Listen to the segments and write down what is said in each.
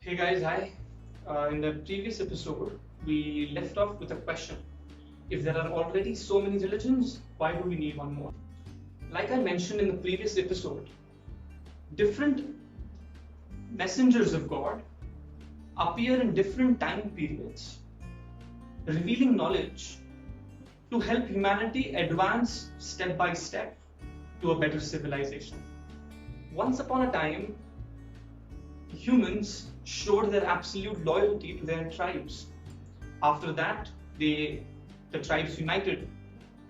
Hey guys, hi. In the previous episode, we left off with a question. If there are already so many religions, why do we need one more? Like I mentioned in the previous episode, different messengers of God appear in different time periods, revealing knowledge to help humanity advance step by step to a better civilization. Once upon a time, humans showed their absolute loyalty to their tribes. After that, the tribes united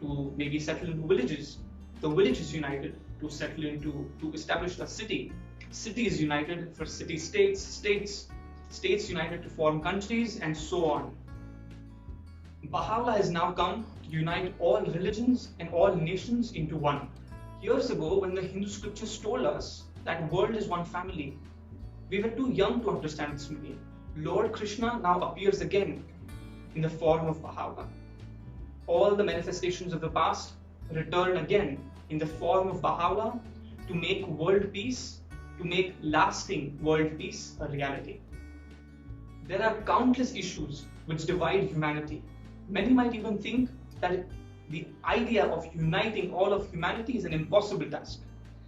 to maybe settle into villages. The villages united to to establish a city. Cities united for city-states, states united to form countries, and so on. Baha'u'llah has now come to unite all religions and all nations into one. Years ago, when the Hindu scriptures told us that world is one family, we were too young to understand its meaning. Lord Krishna now appears again in the form of Baha'u'llah. All the manifestations of the past return again in the form of Baha'u'llah to make world peace, to make lasting world peace a reality. There are countless issues which divide humanity. Many might even think that the idea of uniting all of humanity is an impossible task.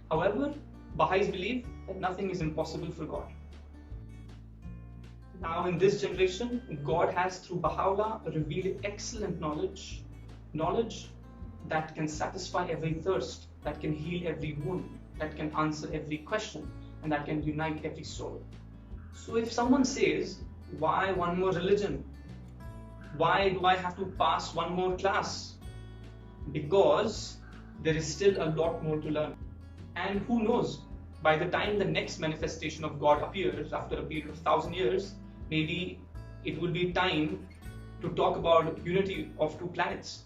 However, Baha'is believe that nothing is impossible for God. Now in this generation, God has through Baha'u'llah revealed excellent knowledge that can satisfy every thirst, that can heal every wound, that can answer every question, and that can unite every soul. So if someone says, why one more religion? Why do I have to pass one more class? Because there is still a lot more to learn. And who knows, by the time the next manifestation of God appears after a period of 1,000 years, maybe it will be time to talk about unity of two planets.